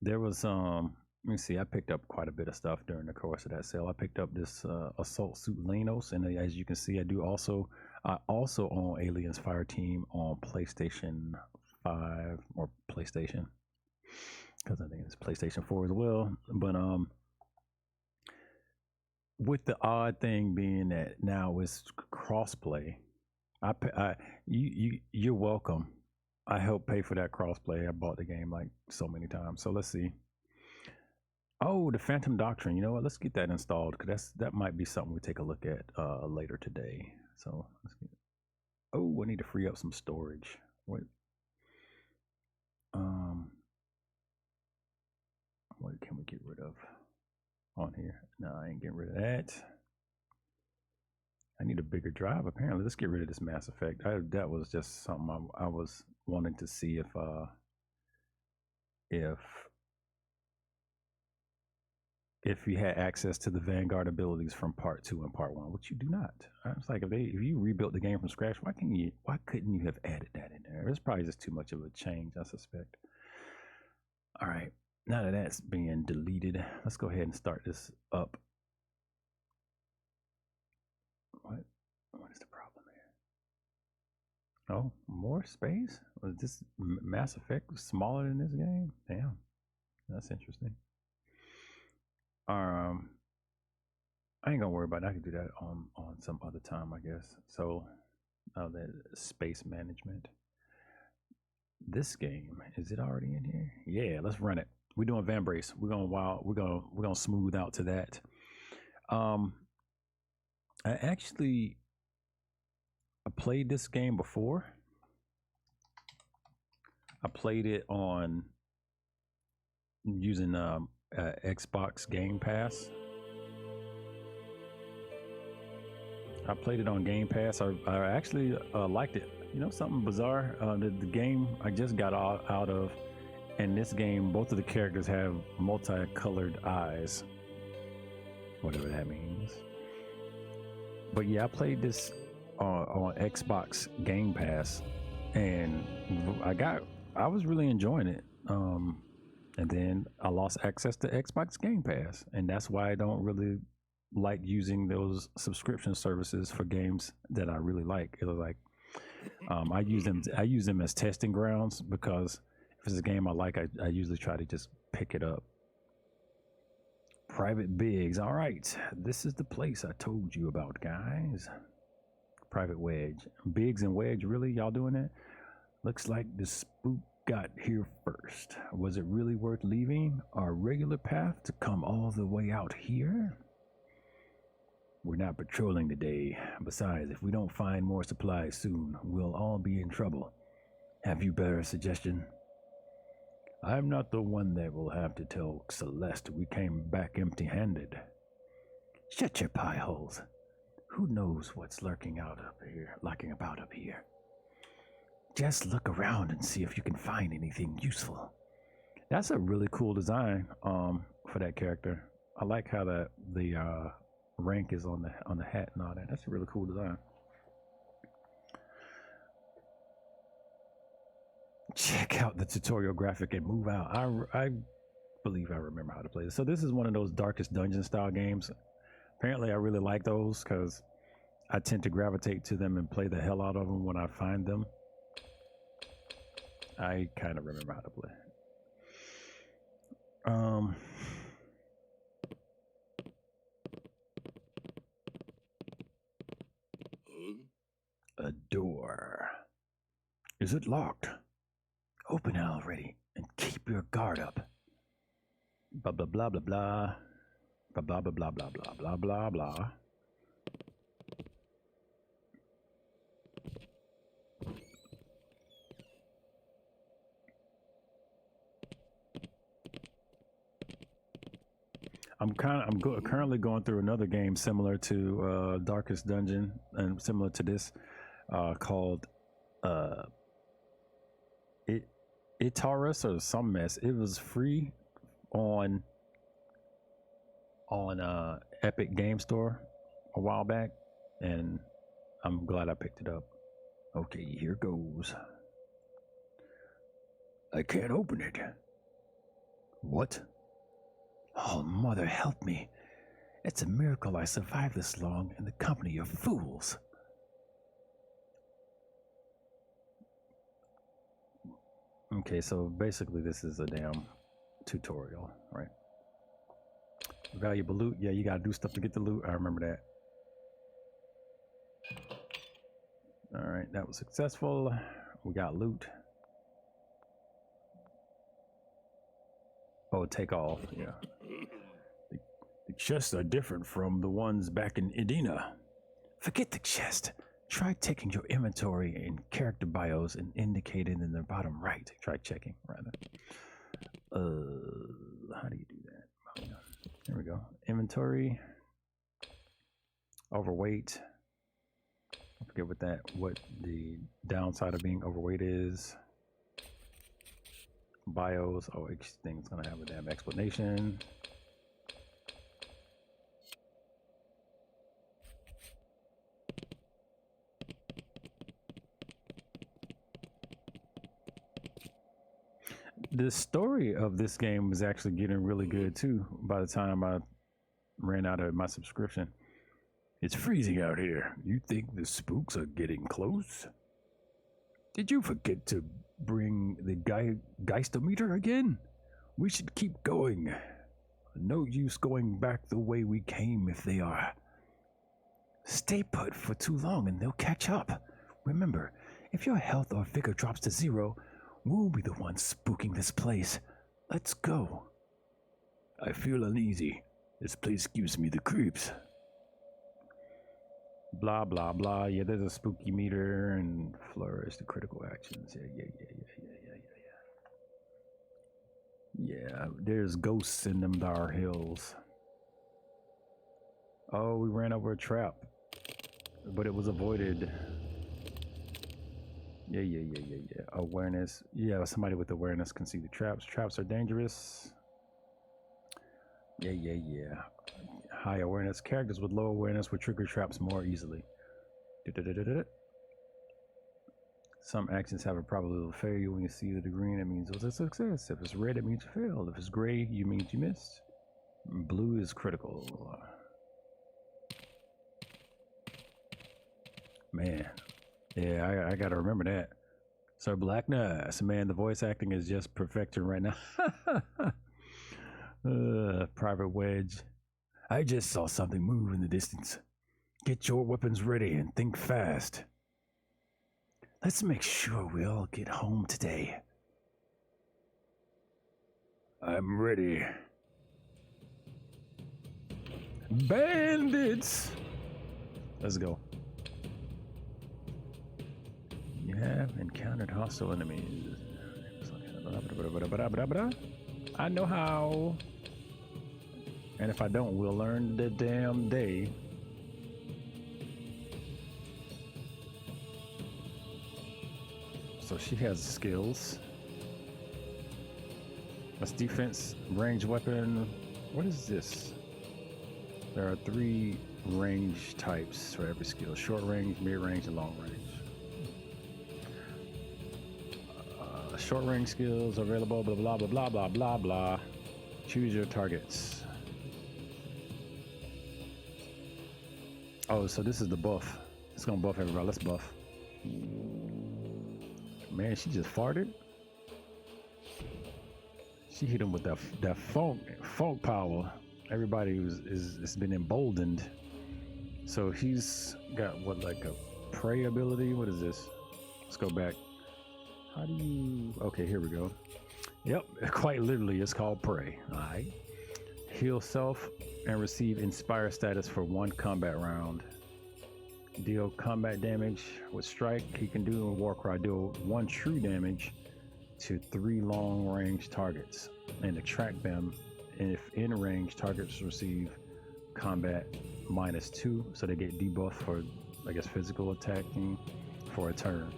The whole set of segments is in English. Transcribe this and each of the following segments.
there was let me see, I picked up quite a bit of stuff during the course of that sale. I picked up this assault suit Lenos, and as you can see, I also own Aliens Fireteam on PlayStation 5 or PlayStation, because I think it's PlayStation 4 as well. But with the odd thing being that now it's crossplay, you're welcome. I helped pay for that crossplay. I bought the game like so many times. So let's see. Oh, the Phantom Doctrine. You know what? Let's get that installed, because that might be something we take a look at later today. So let's get. Oh, we need to free up some storage. What? What can we get rid of on here? No, I ain't getting rid of that. I need a bigger drive. Apparently, let's get rid of this Mass Effect. That was just something I was wanting to see if you had access to the Vanguard abilities from Part 2 and Part 1, which you do not. It's like if you rebuilt the game from scratch, why couldn't you have added that in there? It's probably just too much of a change, I suspect. All right, now that that's being deleted, let's go ahead and start this up. What is the problem here? Oh, more space? Was this Mass Effect smaller than this game? Damn, that's interesting. I ain't gonna worry about it. I can do that on some other time, I guess. So that space management. This game, is it already in here? Yeah, let's run it. We're doing Vambrace. We're gonna smooth out to that. I played this game before. I played it on using Xbox Game Pass. I played it on Game Pass. I actually liked it. You know, something bizarre. The game I just got out of, and this game, both of the characters have multicolored eyes, whatever that means. But yeah, I played this on Xbox Game Pass, and I was really enjoying it. And then I lost access to Xbox Game Pass, and that's why I don't really like using those subscription services for games that I really like. It was like I use them as testing grounds, because if it's a game I like, I usually try to just pick it up. Private Biggs. All right, this is the place I told you about, guys. Private Wedge. Biggs and Wedge, really? Y'all doing that? Looks like the spook got here first. Was it really worth leaving our regular path to come all the way out here? We're not patrolling today. Besides, if we don't find more supplies soon, we'll all be in trouble. Have you better suggestion? I'm not the one that will have to tell Celeste we came back empty-handed. Shut your pie holes. Who knows what's lurking about up here? Just look around and see if you can find anything useful. That's a really cool design for that character. I like how the rank is on the hat and all that. That's a really cool design. Check out the tutorial graphic and move out. I believe I remember how to play this. So this is one of those Darkest Dungeon style games. Apparently I really like those because I tend to gravitate to them and play the hell out of them when I find them. I kind of remember how to play. A door. Is it locked? Open it already and keep your guard up. Blah blah blah blah blah. Blah blah blah blah blah blah blah blah blah. I'm currently going through another game similar to Darkest Dungeon and similar to this called Itarus or some mess. It was free on Epic Game Store a while back, and I'm glad I picked it up. Okay, here goes. I can't open it. What? Oh, mother, help me. It's a miracle I survived this long in the company of fools. Okay, so basically this is a damn tutorial, right? Valuable loot. Yeah, you gotta do stuff to get the loot. I remember that. All right, that was successful. We got loot. Oh, take off. Yeah. The chests are different from the ones back in Edina. Forget the chest. Try taking your inventory and character bios and indicated in the bottom right. Try checking, rather. How do you do that? Oh, yeah. There we go. Inventory. Overweight. I forget what the downside of being overweight is. Bios. Oh, each thing's gonna have a damn explanation. The story of this game was actually getting really good too by the time I ran out of my subscription. It's freezing out here. You think the spooks are getting close? Did you forget to bring the Geistometer again? We should keep going. No use going back the way we came if they are. Stay put for too long and they'll catch up. Remember, if your health or vigor drops to 0, we'll be the ones spooking this place. Let's go. I feel uneasy. This place gives me the creeps. Blah, blah, blah. Yeah, there's a spooky meter and flourish the critical actions. Yeah, there's ghosts in them dar hills. Oh, we ran over a trap, but it was avoided. Yeah. Awareness. Yeah, somebody with awareness can see the traps. Traps are dangerous. Yeah. High awareness. Characters with low awareness will trigger traps more easily. Some actions have a probability of failure. When you see the green, it means it was a success. If it's red, it means you failed. If it's gray, you means you missed. Blue is critical. Man. Yeah, I gotta remember that. Sir Blackness, man, the voice acting is just perfection right now. Private Wedge. I just saw something move in the distance. Get your weapons ready and think fast. Let's make sure we all get home today. I'm ready. Bandits! Let's go. You have encountered hostile enemies. I know how. And if I don't, we'll learn the damn day. So she has skills. That's defense, range weapon. What is this? There are 3 range types for every skill. Short range, mid range, and long range. Short range skills available, blah, blah, blah, blah, blah, blah, blah. Choose your targets. Oh, so this is the buff. It's gonna buff everybody. Let's buff. Man, she just farted. She hit him with that funk power. Everybody has been emboldened. So he's got what, like a prey ability? What is this? Let's go back. How do you? Okay, here we go. Yep, quite literally, it's called prey. All right. Heal self and receive inspire status for 1 combat round. Deal combat damage with strike. He can do in Warcry. Deal 1 true damage to 3 long range targets and attract them. And if in range, targets receive combat -2, so they get debuff for, I guess, physical attacking for a turn.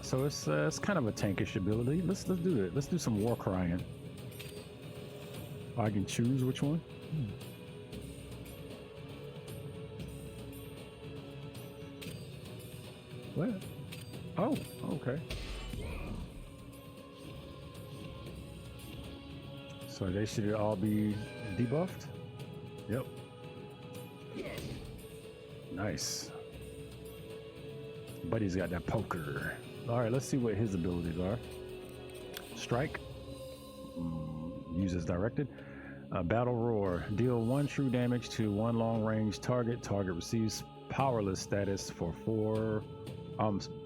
So it's kind of a tankish ability. Let's do it. Let's do some war crying. I can choose which one. What? Oh, okay. So they should all be debuffed? Yep. Nice. Buddy's got that poker. All right, let's see what his abilities are. Strike. Use as directed. Battle Roar. Deal 1 true damage to 1 long range target. Target receives powerless status for 4.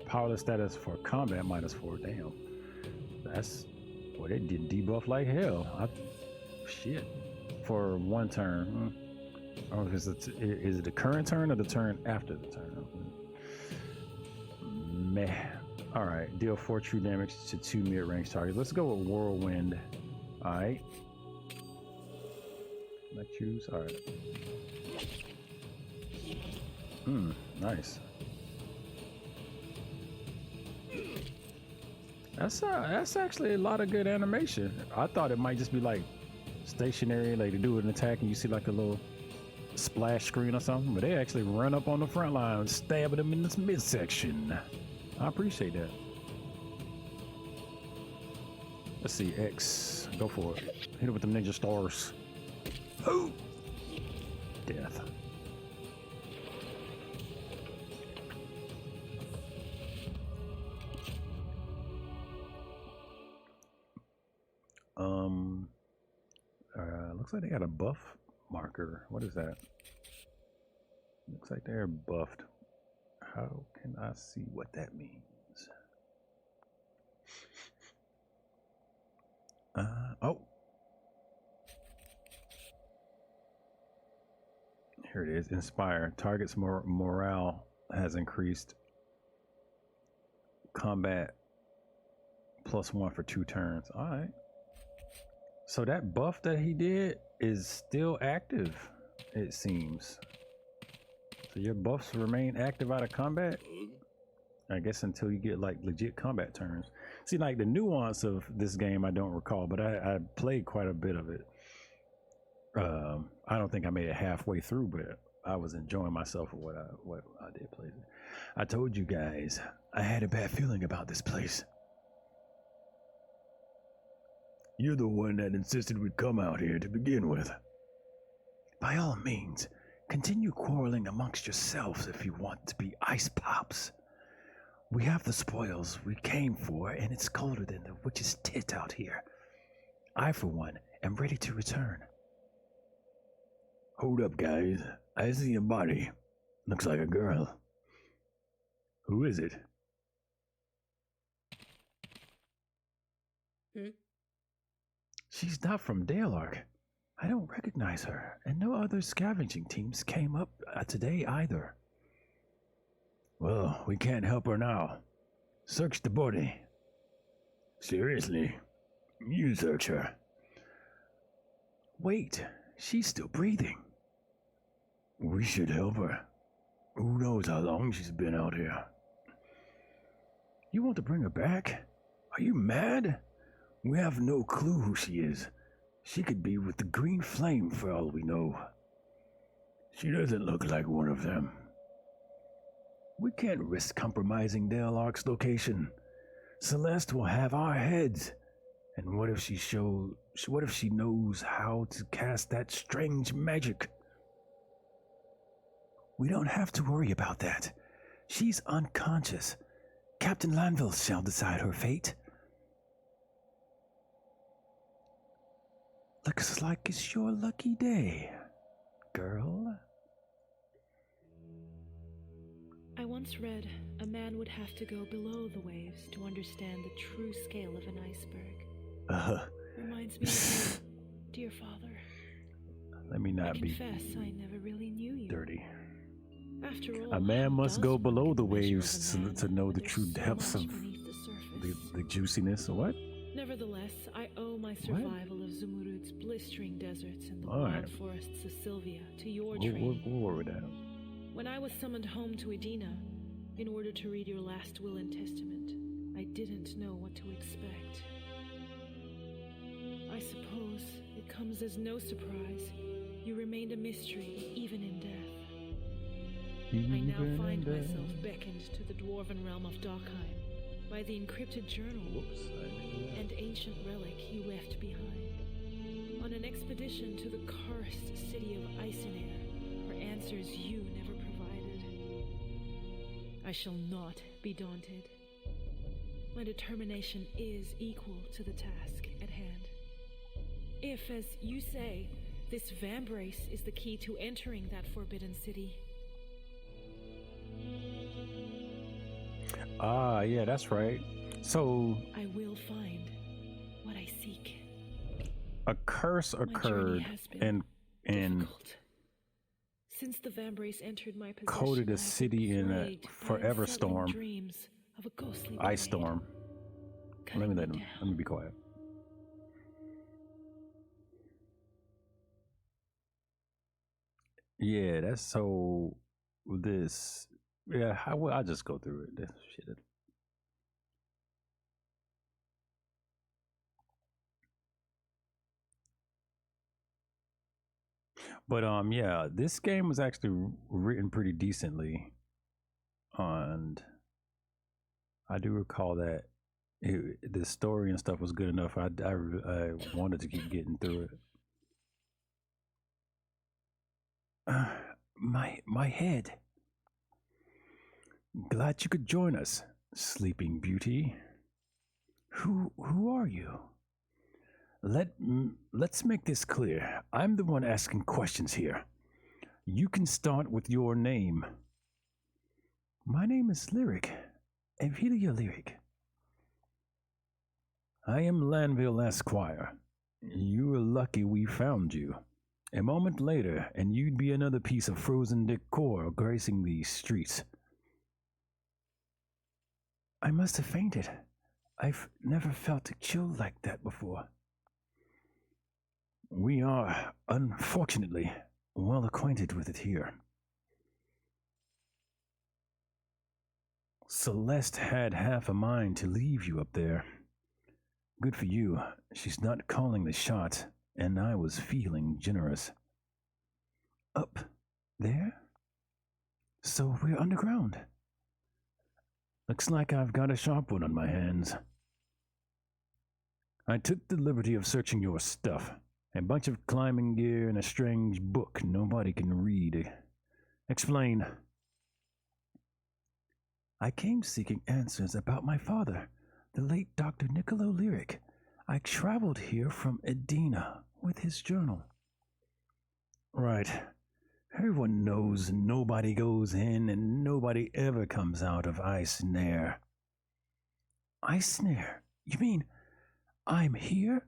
Powerless status for combat -4. Damn. That's. Boy, they did debuff like hell. Shit. For 1 turn. Oh, is it the current turn or the turn after the turn? Meh. Alright, deal 4 true damage to 2 mid-range targets. Let's go with Whirlwind. Alright. Can I choose? Alright. Nice. That's actually a lot of good animation. I thought it might just be like stationary, like to do an attack and you see like a little splash screen or something, but they actually run up on the front line and stabbing them in this midsection. I appreciate that. Let's see, X. Go for it. Hit it with the ninja stars. Oh! Death. Looks like they got a buff marker. What is that? Looks like they're buffed. How can I see what that means? Oh. Here it is. Inspire. Target's morale has increased. Combat +1 for 2 turns. All right. So that buff that he did is still active, it seems. So your buffs remain active out of combat? I guess until you get like legit combat turns. See, like the nuance of this game I don't recall, but I played quite a bit of it. I don't think I made it halfway through, but I was enjoying myself with what I did play. I told you guys, I had a bad feeling about this place. You're the one that insisted we'd come out here to begin with. By all means, continue quarreling amongst yourselves if you want to be ice pops. We have the spoils we came for, and it's colder than the witch's tit out here. I, for one, am ready to return. Hold up, guys. I see a body. Looks like a girl. Who is it? She's not from Dalark. I don't recognize her, and no other scavenging teams came up today either. Well, we can't help her now. Search the body. Seriously? You search her. Wait, she's still breathing. We should help her. Who knows how long she's been out here? You want to bring her back? Are you mad? We have no clue who she is. She could be with the green flame for all we know. She doesn't look like one of them. We can't risk compromising Dalark's location. Celeste will have our heads. And what if she knows how to cast that strange magic? We don't have to worry about that. She's unconscious. Captain Lanville shall decide her fate. Looks like it's your lucky day, girl. I once read a man would have to go below the waves to understand the true scale of an iceberg. Reminds me of you, dear father. Let me not be confess I never really knew you. dirty. After all, A man must go below the waves to know the true depths of the juiciness, or what? Nevertheless, I owe my survival of Zumurud's blistering deserts and the wild forests of Sylvia to your training. We'll worry that. When I was summoned home to Edina, in order to read your last will and testament, I didn't know what to expect. I suppose it comes as no surprise. You remained a mystery, even in death. I now find myself beckoned to the dwarven realm of Dockheim by the encrypted journal and ancient relic you left behind. mission to the cursed city of Icenair for answers you never provided. I shall not be daunted. My determination is equal to the task at hand. If, as you say, this Vambrace is the key to entering that forbidden city. Ah, yeah, that's right. So I will find what I seek. a curse occurred and difficult. Since the Vambrace entered my possession, coated a city in a forever storm, dreams of a ghostly ice storm. Let me be quiet. Yeah, that's so. This, yeah, I'll just go through it. This shit. But yeah, this game was actually written pretty decently, and I do recall that the story and stuff was good enough. I wanted to keep getting through it. My head. Glad you could join us, Sleeping Beauty. Who are you? Let's make this clear. I'm the one asking questions here. You can start with your name. My name is Lyric, Evelia Lyric. I am Lanville Esquire. You were lucky we found you. A moment later, and you'd be another piece of frozen decor gracing these streets. I must have fainted. I've never felt a chill like that before. We are, unfortunately, well acquainted with it here. Celeste had half a mind to leave you up there. Good for you. She's not calling the shots, and I was feeling generous. Up there? So we're underground. Looks like I've got a sharp one on my hands. I took the liberty of searching your stuff. A bunch of climbing gear and a strange book nobody can read. Explain. I came seeking answers about my father, the late Dr. Niccolo Lyric. I traveled here from Edina with his journal. Right. Everyone knows nobody goes in and nobody ever comes out of Icenair. Icenair? You mean I'm here?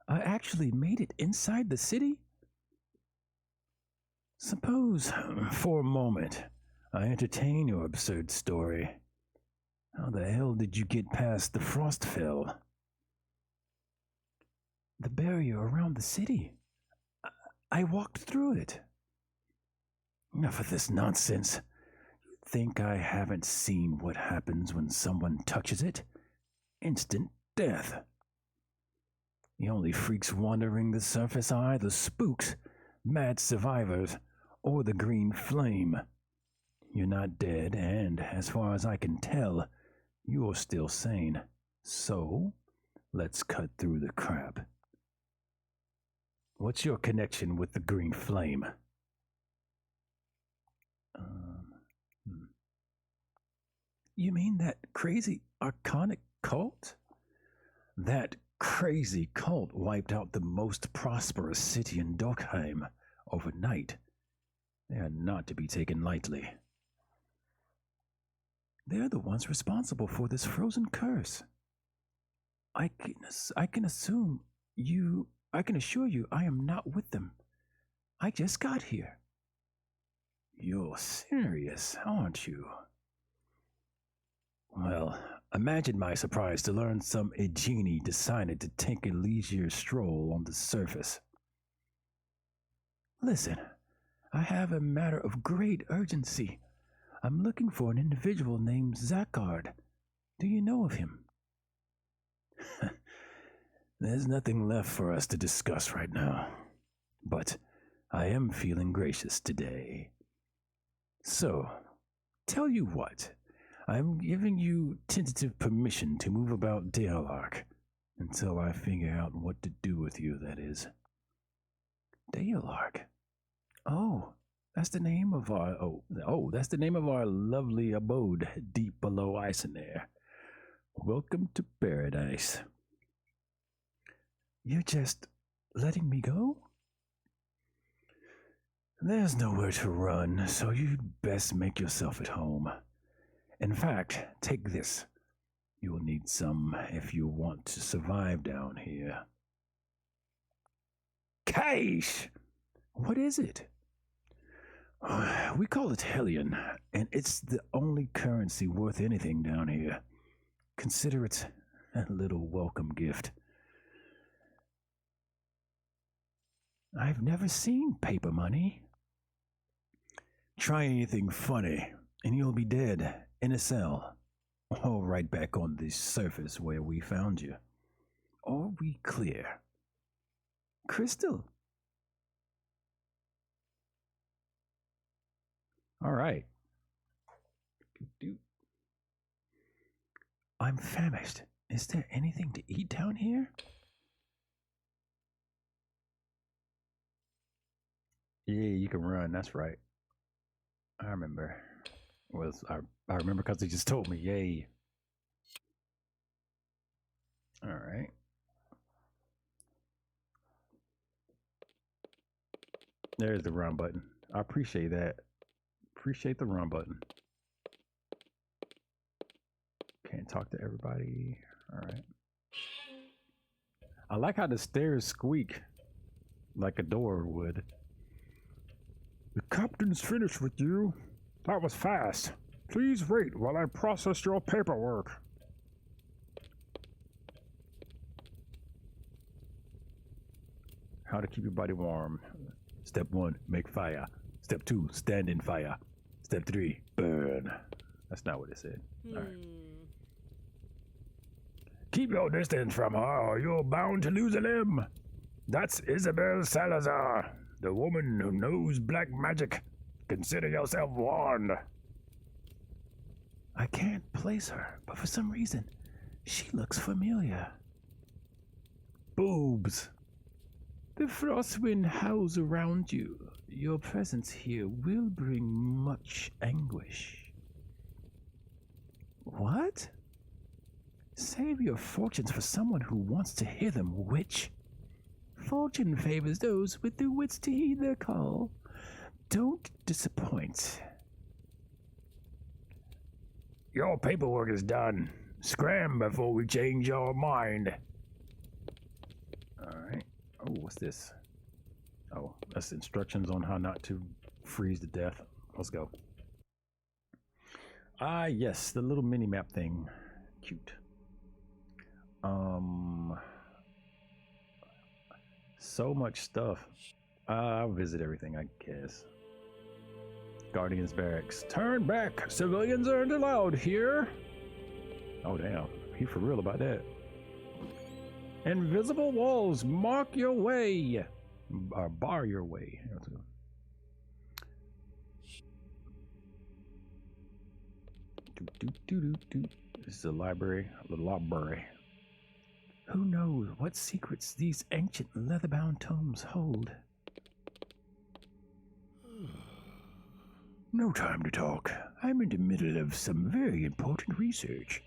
I actually made it inside the city? Suppose, for a moment, I entertain your absurd story. How the hell did you get past the Frostfell? The barrier around the city. I walked through it. Enough of this nonsense. You think I haven't seen what happens when someone touches it? Instant death. The only freaks wandering the surface are either spooks, mad survivors, or the green flame. You're not dead, and as far as I can tell, you're still sane. So, let's cut through the crap. What's your connection with the green flame? You mean that crazy arcanic cult? That crazy cult wiped out the most prosperous city in Dorkheim overnight. They are not to be taken lightly. They're the ones responsible for this frozen curse. I can assure you I am not with them. I just got here. You're serious, aren't you? Well, imagine my surprise to learn some Aegini decided to take a leisure stroll on the surface. Listen, I have a matter of great urgency. I'm looking for an individual named Zakard. Do you know of him? There's nothing left for us to discuss right now. But I am feeling gracious today. So, tell you what. I'm giving you tentative permission to move about Daleark until I figure out what to do with you, that is. Daylark. Oh, that's the name of our that's the name of our lovely abode deep below ice and air. Welcome to paradise. You're just letting me go? There's nowhere to run, so you'd best make yourself at home. In fact, take this. You will need some if you want to survive down here. Cash! What is it? We call it Hellion, and it's the only currency worth anything down here. Consider it a little welcome gift. I've never seen paper money. Try anything funny, and you'll be dead in a cell, or right back on the surface where we found you. Are we clear? Crystal. All right. I'm famished. Is there anything to eat down here? Yeah, you can run. That's right. I remember. I remember because he just told me. Yay. All right. There's the run button. I appreciate that. Appreciate the run button. Can't talk to everybody. All right. I like how the stairs squeak like a door would. The captain's finished with you. That was fast. Please wait while I process your paperwork. How to keep your body warm. Step 1, make fire. Step 2, stand in fire. Step 3, burn. That's not what it said. All right. Keep your distance from her or you're bound to lose a limb. That's Isabel Salazar, the woman who knows black magic. Consider yourself warned. I can't place her, but for some reason, she looks familiar. Boobs. The frostwind howls around you. Your presence here will bring much anguish. What? Save your fortunes for someone who wants to hear them, witch. Fortune favors those with the wits to heed their call. Don't disappoint. Your paperwork is done. Scram before we change your mind. Alright. Oh, what's this? Oh, that's instructions on how not to freeze to death. Let's go. Ah, yes, the little mini-map thing. Cute. So much stuff. I'll visit everything, I guess. Guardians Barracks. Turn back! Civilians aren't allowed here! Oh, damn. He for real about that. Invisible walls, mark your way! Or bar your way. Let's go. This is a library. The library. Who knows what secrets these ancient leather-bound tomes hold? No time to talk. I'm in the middle of some very important research.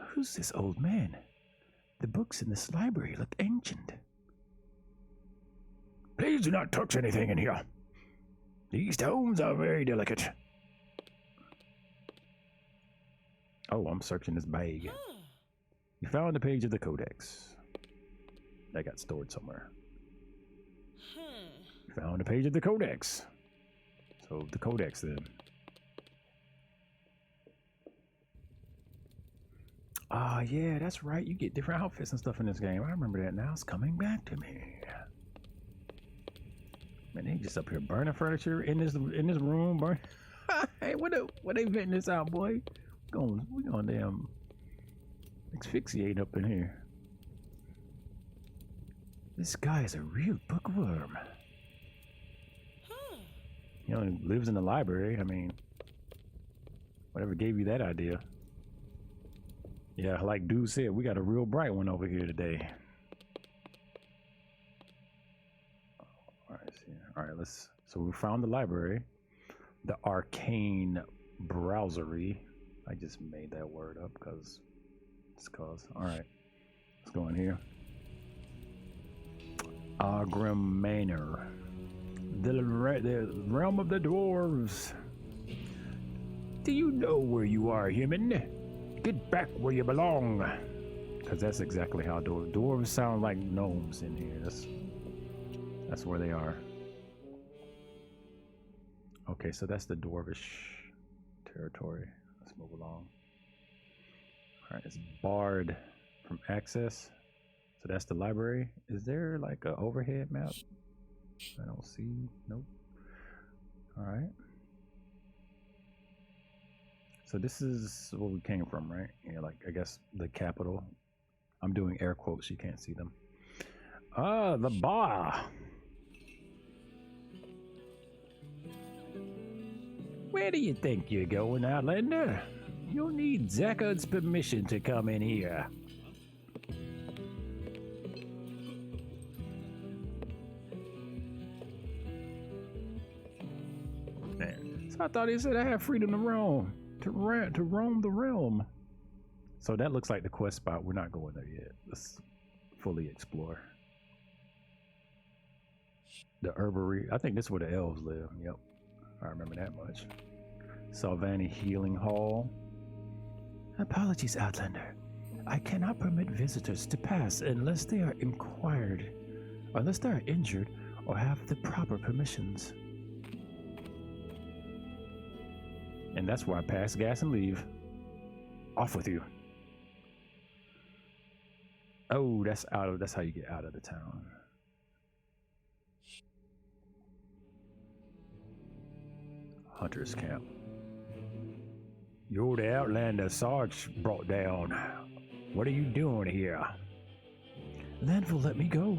Who's this old man? The books in this library look ancient. Please do not touch anything in here. These tomes are very delicate. Oh, I'm searching this bag. You found a page of the Codex. That got stored somewhere. You found a page of the Codex. So the Codex then. Ah, yeah, that's right. You get different outfits and stuff in this game. I remember that now. It's coming back to me. Man, they just up here burning furniture in this room. Burn. Hey, what they venting this out, boy? We gonna damn asphyxiate up in here. This guy is a real bookworm. He only lives in the library. I mean, whatever gave you that idea. Yeah, like dude said, we got a real bright one over here today. All right, so we found the library, the arcane browsery. I just made that word up because it's cause. All right, let's go in here. Grim Manor, the realm of the dwarves. Do you know where you are, human? Get back where you belong. Because that's exactly how dwarves sound, like gnomes in here. That's where they are. Okay, so that's the dwarvish territory. Let's move along. All right, it's barred from access. So that's the library. Is there like an overhead map? I don't see. Nope. All right. So this is where we came from, right? Yeah, like I guess the capital. I'm doing air quotes. You can't see them. The bar. Where do you think you're going, Outlander? You'll need Zackard's permission to come in here. Man, so I thought he said I have freedom to roam, to roam the realm. So that looks like the quest spot. We're not going there yet. Let's fully explore. The herbery. I think this is where the elves live. Yep. I remember that much. Salvani Healing Hall. Apologies, Outlander. I cannot permit visitors to pass unless they are injured or have the proper permissions. And that's where I pass gas and leave. Off with you. Oh, that's how you get out of the town. Hunter's camp. You're the Outlander Sarge brought down. What are you doing here? Landville let me go.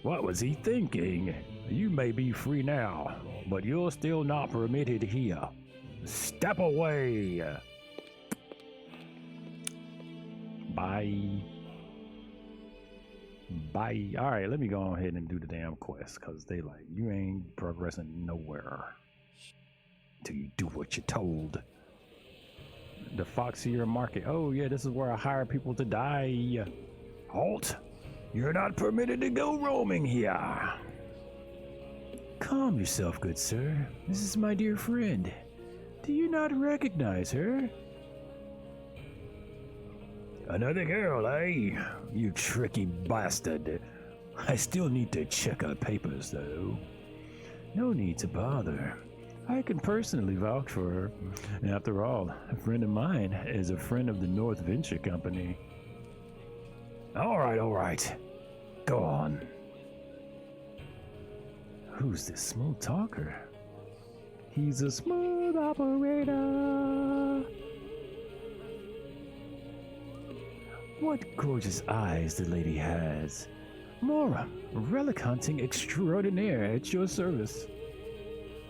What was he thinking? You may be free now, but you're still not permitted here. Step away. Bye. Bye. All right, let me go ahead and do the damn quest, because they like, you ain't progressing nowhere till you do what you're told. The Foxier Market. Oh yeah, this is where I hire people to die. Halt. You're not permitted to go roaming here. Calm yourself, good sir. This is my dear friend. Do you not recognize her? Another girl, eh? You tricky bastard. I still need to check her papers, though. No need to bother. I can personally vouch for her. After all, a friend of mine is a friend of the North Venture Company. All right. Go on. Who's this smooth talker? He's a smooth operator. What gorgeous eyes the lady has. Mora, relic hunting extraordinaire at your service.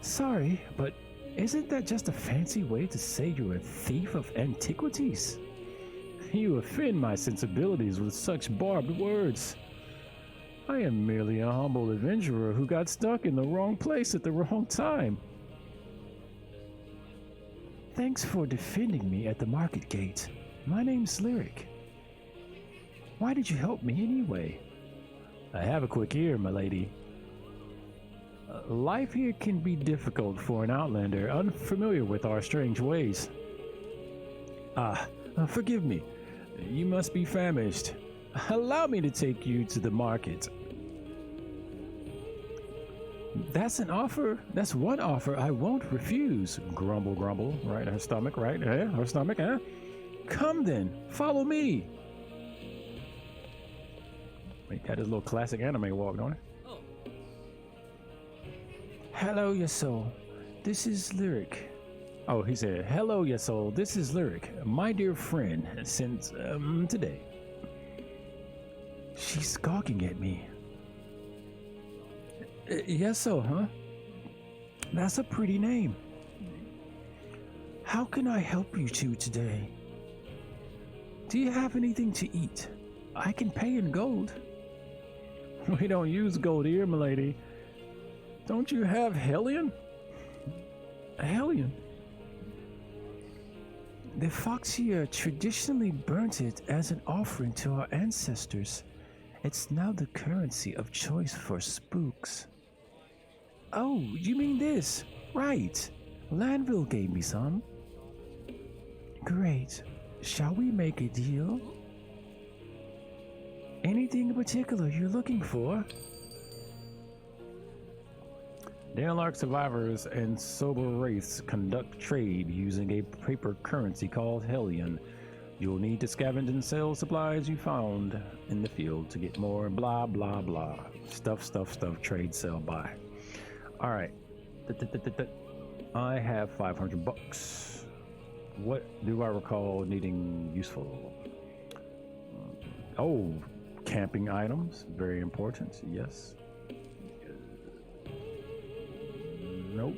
Sorry, but isn't that just a fancy way to say you're a thief of antiquities? You offend my sensibilities with such barbed words. I am merely a humble adventurer who got stuck in the wrong place at the wrong time. Thanks for defending me at the market gate. My name's Lyric. Why did you help me anyway? I have a quick ear, my lady. Life here can be difficult for an outlander unfamiliar with our strange ways. Forgive me. You must be famished. Allow me to take you to the market. That's an offer. That's one offer I won't refuse. Grumble, grumble. Right, her stomach, right? Her stomach, eh? Come then, follow me. Wait, got his little classic anime walk, don't it? Oh. Hello, your soul. This is Lyric. Oh, he said, hello, your soul. This is Lyric, my dear friend, since, today. She's gawking at me. Yes, so, huh? That's a pretty name. How can I help you two today? Do you have anything to eat? I can pay in gold. We don't use gold here, milady. Don't you have Hellion? A Hellion? The Foxier traditionally burnt it as an offering to our ancestors. It's now the currency of choice for spooks. Oh, you mean this? Right. Lanville gave me some. Great. Shall we make a deal? Anything in particular you're looking for? Daleark survivors and sober wraiths conduct trade using a paper currency called Hellion. You'll need to scavenge and sell supplies you found in the field to get more blah blah blah. Stuff, trade, sell, buy. Alright. I have 500 bucks. What do I recall needing useful? Oh, camping items. Very important. Yes. Nope.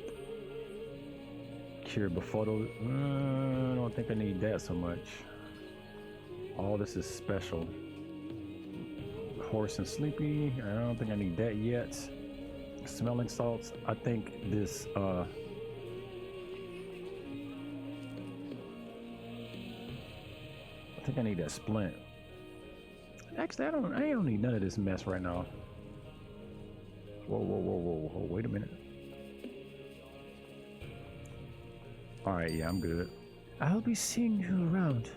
Cure befuddled. I don't think I need that so much. All this is special. Hoarse and sleepy. I don't think I need that yet. Smelling salts. I think this I think I need that splint. Actually, I don't need none of this mess right now. Whoa, wait a minute. Alright, yeah, I'm good. I'll be seeing you around.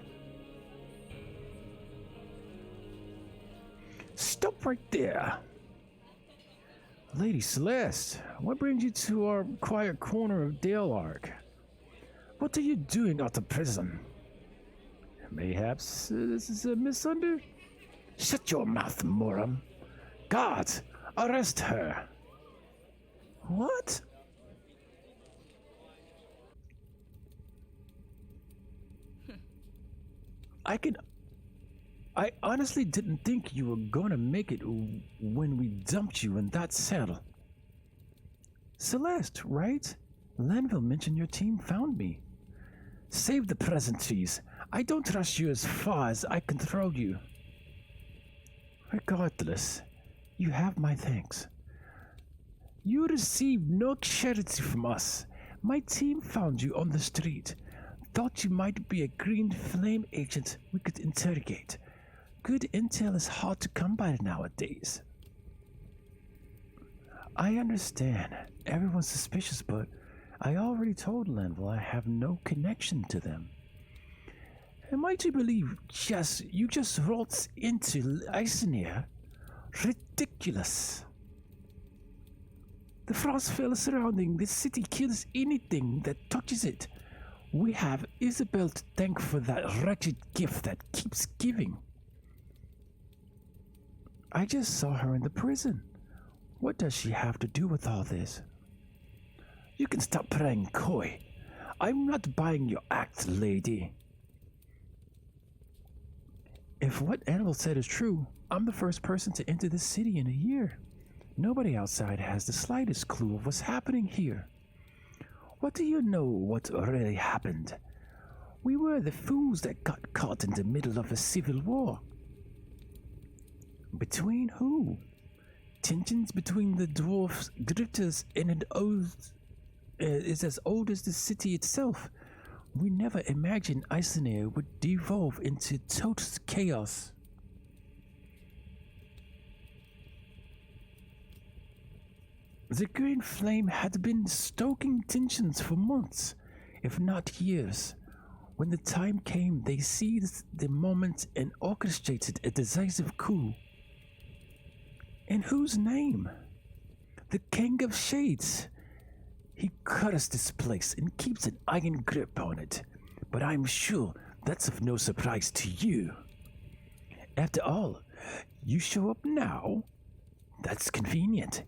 Stop right there! Lady Celeste, what brings you to our quiet corner of Daleark? What are you doing out of prison? Mayhaps this is a misunder? Shut your mouth, Moram. Guards, arrest her! What? I honestly didn't think you were gonna make it when we dumped you in that cell. Celeste, right? Lanville mentioned your team found me. Save the pleasantries. I don't trust you as far as I can throw you. Regardless, you have my thanks. You received no charity from us. My team found you on the street. Thought you might be a green flame agent we could interrogate. Good intel is hard to come by nowadays. I understand. Everyone's suspicious, but I already told Lanville I have no connection to them. Am I to believe you just rolled into Eisenir? Ridiculous. The frostfell surrounding this city kills anything that touches it. We have Isabel to thank for that wretched gift that keeps giving. I just saw her in the prison. What does she have to do with all this? You can stop playing coy. I'm not buying your act, lady. If what Annabelle said is true, I'm the first person to enter this city in a year. Nobody outside has the slightest clue of what's happening here. What do you know what really happened? We were the fools that got caught in the middle of a civil war. Between who? Tensions between the dwarfs, grifters, and an oath is as old as the city itself. We never imagined Eisenir would devolve into total chaos. The Green Flame had been stoking tensions for months, if not years. When the time came, they seized the moment and orchestrated a decisive coup. In whose name? The King of Shades. He cursed this place and keeps an iron grip on it, but I'm sure that's of no surprise to you. After all, you show up now? That's convenient.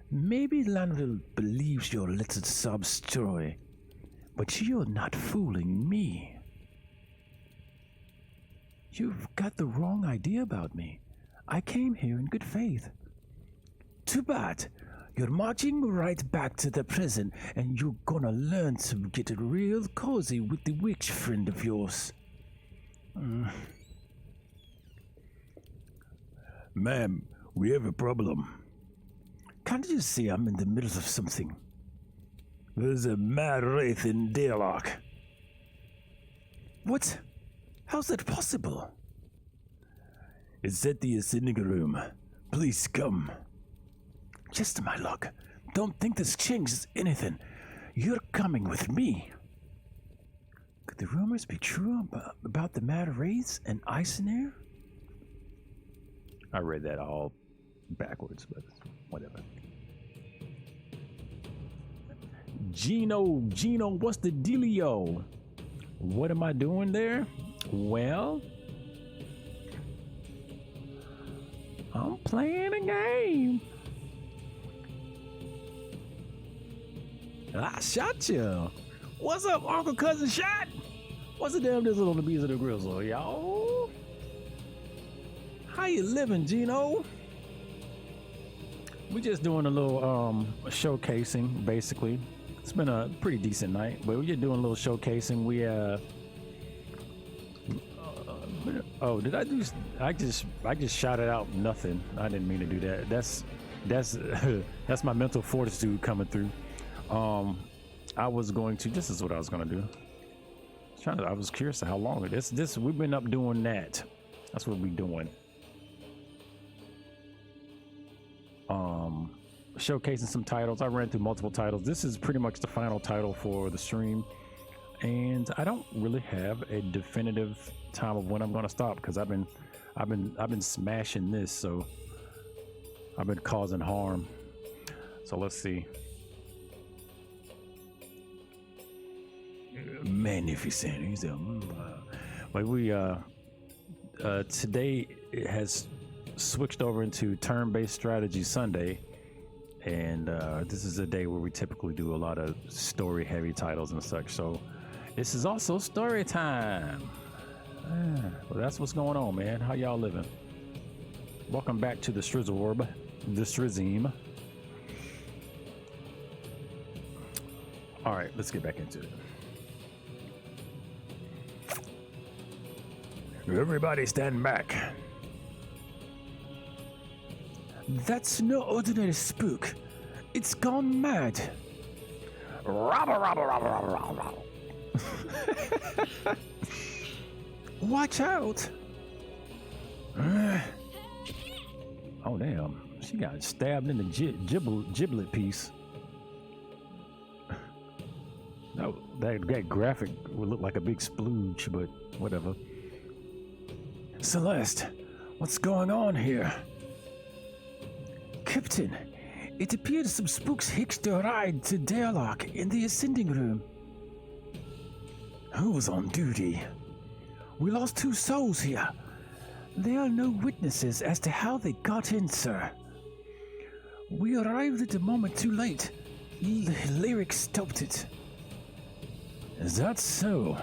Maybe Lanville believes your little sob story, but you're not fooling me. You've got the wrong idea about me. I came here in good faith. Too bad. You're marching right back to the prison, and you're gonna learn to get real cozy with the witch friend of yours. Ma'am, we have a problem. Can't you see I'm in the middle of something? There's a mad wraith in Dearlock. What? How's that possible? It's at the ascending room. Please come. Just my luck. Don't think this changes anything. You're coming with me. Could the rumors be true about the mad wraiths and ice in air? I read that all backwards, but whatever. Gino, what's the dealio? What am I doing there? Well, I'm playing a game. I shot you. What's up, Uncle Cousin Shot? What's the damn difference on the bees of the grizzle, y'all? How you living, Gino? We're just doing a little showcasing, basically. It's been a pretty decent night, but we're just doing a little showcasing. We oh, did I do? I just shouted out nothing. I didn't mean to do that. That's my mental fortitude coming through. I was going to. This is what I was gonna do. I was curious to how long it is. This we've been up doing that. That's what we're doing. Showcasing some titles. I ran through multiple titles. This is pretty much the final title for the stream, and I don't really have a definitive time of when I'm going to stop because I've been smashing this, so I've been causing harm. So let's see. Magnificent. He's but we today it has switched over into turn-based strategy Sunday, and this is a day where we typically do a lot of story-heavy titles and such. So this is also story time. Well, that's what's going on, man. How y'all living? Welcome back to the Strizzorb, the Strizime. All right, let's get back into it. Everybody stand back. That's no ordinary spook. It's gone mad. Watch out. Oh, damn. She got stabbed in the giblet piece. That graphic would look like a big splooge, but whatever. Celeste, what's going on here? Captain, it appears some spooks hitched a ride to Dearlock in the ascending room. Who's on duty? We lost 2 souls here. There are no witnesses as to how they got in, sir. We arrived at a moment too late. Lyric stopped it. Is that so?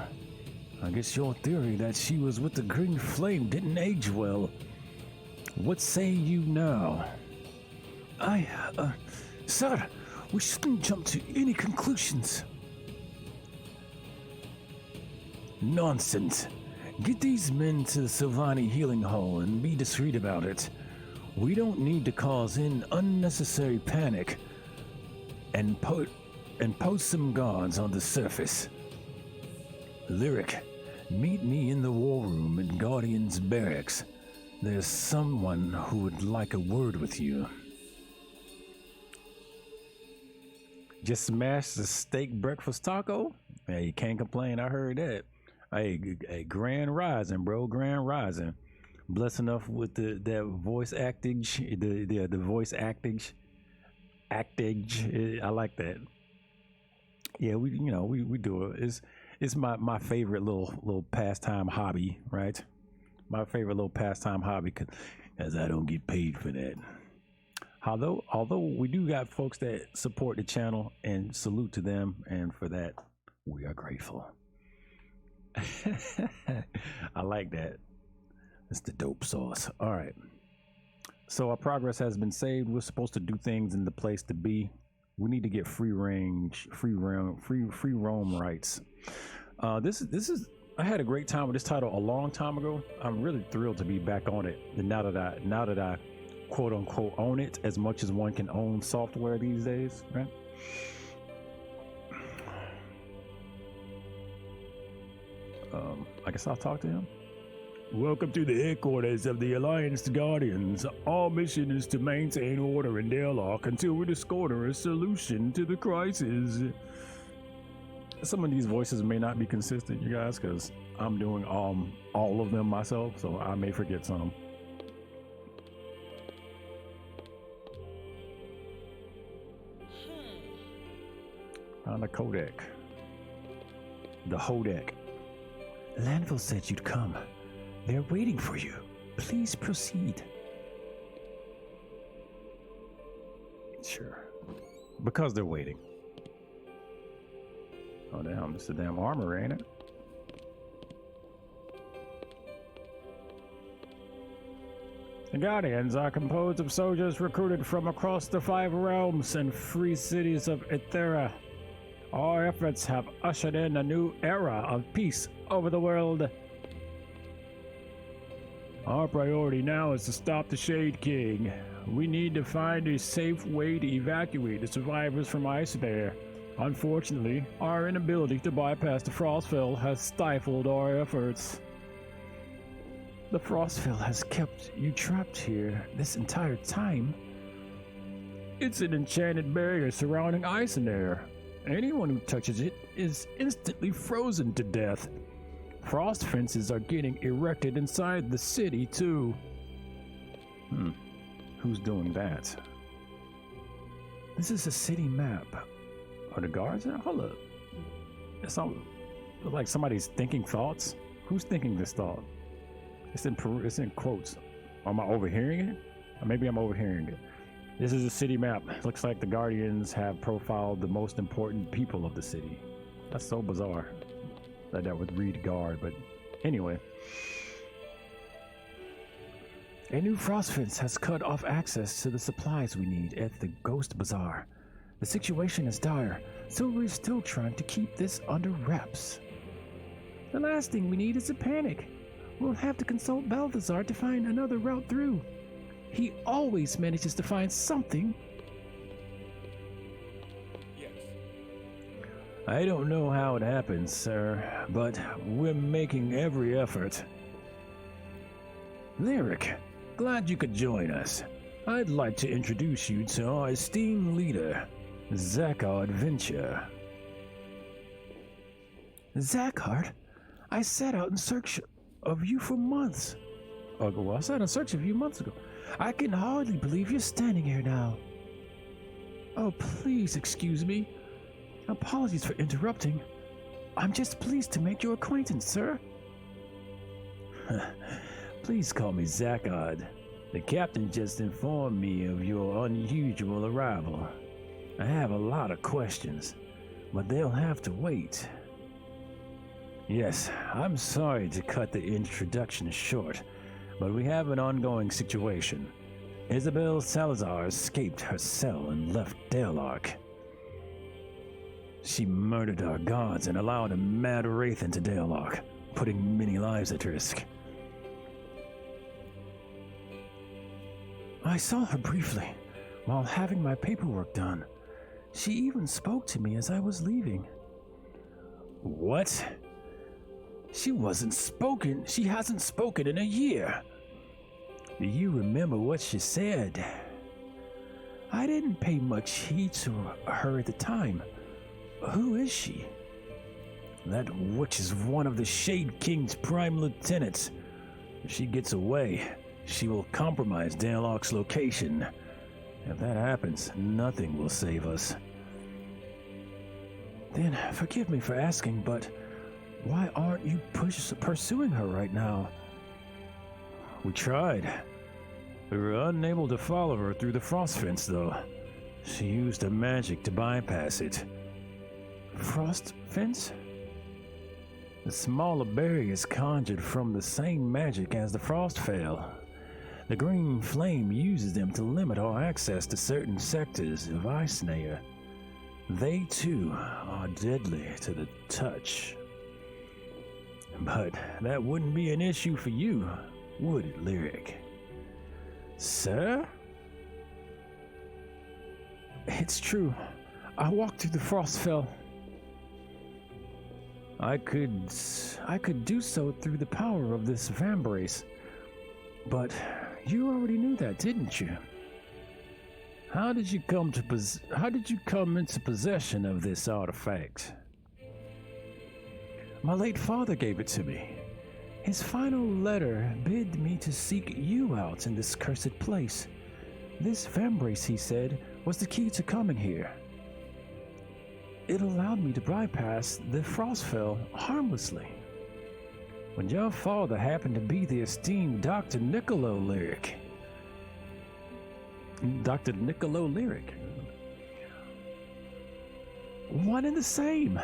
I guess your theory that she was with the green flame didn't age well. What say you now? Sir, we shouldn't jump to any conclusions. Nonsense. Get these men to the Sylvani Healing Hall and be discreet about it. We don't need to cause in unnecessary panic and post some guards on the surface. Lyric, meet me in the war room in Guardian's Barracks. There's someone who would like a word with you. Just smashed the steak breakfast taco? Hey, you can't complain. I heard that. Hey, grand rising, bro. Grand rising. Blessed enough with that voice actage, the voice actage. I like that. Yeah, we do it. It's my favorite little pastime hobby, right? My favorite little pastime hobby, as I don't get paid for that. Although we do got folks that support the channel, and salute to them, and for that we are grateful. I like that. It's the dope sauce. All right. So our progress has been saved. We're supposed to do things in the place to be. We need to get free roam rights. This is. I had a great time with this title a long time ago. I'm really thrilled to be back on it. And now that I quote unquote own it as much as one can own software these days, right? I guess I'll talk to him. Welcome to the headquarters of the Alliance Guardians. Our mission is to maintain order in Daylock until we discover a solution to the crisis. Some of these voices may not be consistent, you guys, because I'm doing all of them myself, so I may forget some. On the codec. The Hodek. Lanville said you'd come. They're waiting for you. Please proceed. Sure. Because they're waiting. Oh damn, this is a damn armor, ain't it? The Guardians are composed of soldiers recruited from across the 5 realms and free cities of Aether. Our efforts have ushered in a new era of peace over the world. Our priority now is to stop the Shade King. We need to find a safe way to evacuate the survivors from Icebear. Unfortunately, our inability to bypass the Frostfell has stifled our efforts. The Frostfell has kept you trapped here this entire time. It's an enchanted barrier surrounding ice and air. Anyone who touches it is instantly frozen to death. Frost fences are getting erected inside the city, too. Who's doing that? This is a city map. Are the guards? Hold up. It's all like somebody's thinking thoughts. Who's thinking this thought? It's in quotes. Am I overhearing it? Or maybe I'm overhearing it. This is a city map. Looks like the Guardians have profiled the most important people of the city. That's so bizarre that would read guard, but anyway. A new frost fence has cut off access to the supplies we need at the Ghost Bazaar. The situation is dire, so we're still trying to keep this under wraps. The last thing we need is a panic. We'll have to consult Balthazar to find another route through. He always manages to find something. Yes. I don't know how it happens, sir, but we're making every effort. Lyric, glad you could join us. I'd like to introduce you to our esteemed leader, Zachard Venture. Zachard? I set out in search of you for months. Oh, well, I set out in search of you months ago. I can hardly believe you're standing here now. Oh, please excuse me. Apologies for interrupting. I'm just pleased to make your acquaintance, sir. Please call me Zachard. The captain just informed me of your unusual arrival. I have a lot of questions, but they'll have to wait. Yes, I'm sorry to cut the introduction short, but we have an ongoing situation. Isabel Salazar escaped her cell and left Daylock. She murdered our guards and allowed a mad wraith into Daylock, putting many lives at risk. I saw her briefly, while having my paperwork done. She even spoke to me as I was leaving. What? She hasn't spoken in a year. Do you remember what she said? I didn't pay much heed to her at the time. Who is she? That witch is one of the Shade King's prime lieutenants. If she gets away, she will compromise Daylock's location. If that happens, nothing will save us. Then forgive me for asking, but why aren't you pursuing her right now? We tried. We were unable to follow her through the frost fence, though. She used her magic to bypass it. Frost fence? The smaller barrier is conjured from the same magic as the Frostfell. The green flame uses them to limit our access to certain sectors of Icenair. They, too, are deadly to the touch. But that wouldn't be an issue for you, would it, Lyric? Sir? It's true. I walked through the Frostfell. I could do so through the power of this Vambrace. But you already knew that, didn't you? How did you come into possession of this artifact? My late father gave it to me. His final letter bid me to seek you out in this cursed place. This Vambrace, he said, was the key to coming here. It allowed me to bypass the Frostfell harmlessly. When your father happened to be the esteemed Dr. Niccolo Lyric. Dr. Niccolo Lyric? One and the same.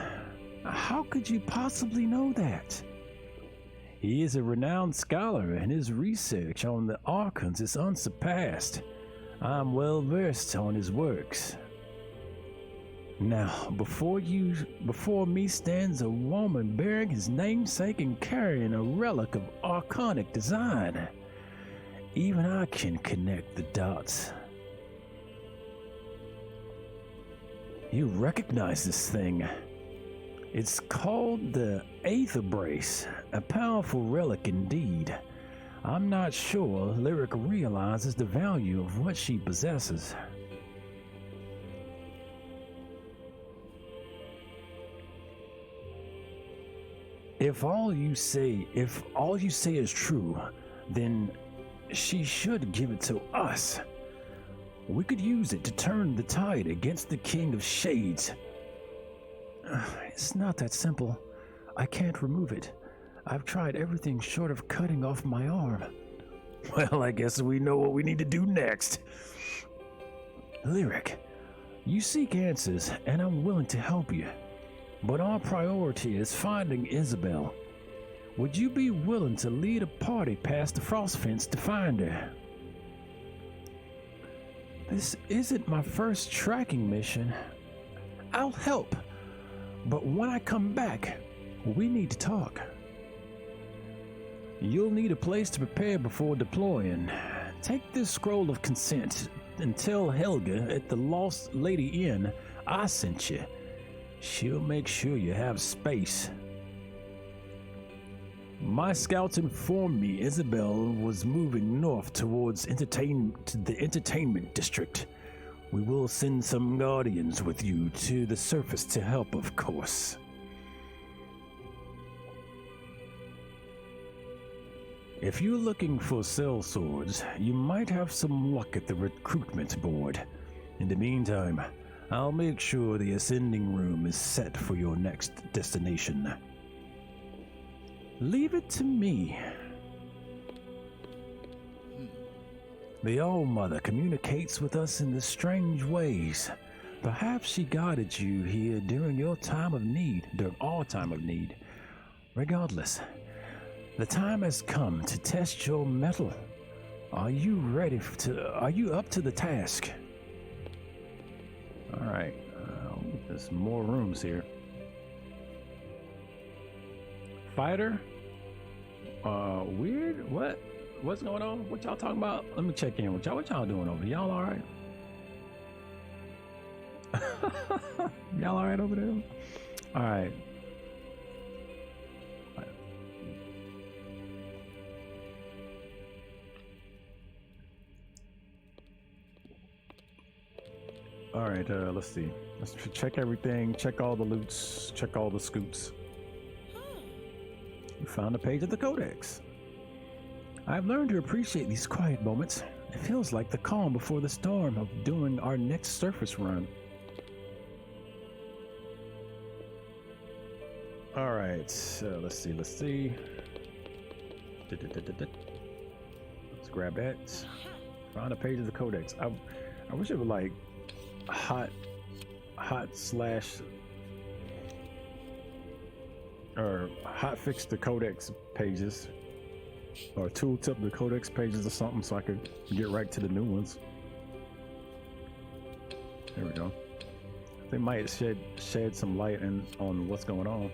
How could you possibly know that? He is a renowned scholar, and his research on the Archons is unsurpassed. I'm well versed on his works. Now, before me stands a woman bearing his namesake and carrying a relic of archonic design. Even I can connect the dots. You recognize this thing. It's called the Aether Brace, a powerful relic indeed. I'm not sure Lyric realizes the value of what she possesses. If all you say is true, then she should give it to us. We could use it to turn the tide against the King of Shades. It's not that simple. I can't remove it. I've tried everything short of cutting off my arm. Well, I guess we know what we need to do next. Lyric, you seek answers, and I'm willing to help you. But our priority is finding Isabel. Would you be willing to lead a party past the frost fence to find her? This isn't my first tracking mission. I'll help. But when I come back, we need to talk. You'll need a place to prepare before deploying. Take this scroll of consent and tell Helga at the Lost Lady Inn I sent you. She'll make sure you have space. My scouts informed me Isabel was moving north towards the entertainment district. We will send some guardians with you to the surface to help, of course. If you're looking for sellswords, you might have some luck at the recruitment board. In the meantime, I'll make sure the ascending room is set for your next destination. Leave it to me. The All-Mother communicates with us in the strange ways. Perhaps she guided you here during our time of need. Regardless, the time has come to test your mettle. Are you up to the task? Alright, there's more rooms here. Fighter? Weird? What's going on? What y'all talking about? Let me check in with y'all. What y'all doing over there? Y'all alright? Y'all alright over there? Alright. Alright, let's see. Let's check everything, check all the loots, check all the scoops. We found a page of the Codex. I've learned to appreciate these quiet moments. It feels like the calm before the storm of doing our next surface run. Alright, let's see. Let's grab that. Found a page of the Codex. I wish it would like hot slash or hot fix the Codex pages or tooltip the Codex pages or something so I could get right to the new ones. There we go. They might shed some light on what's going on.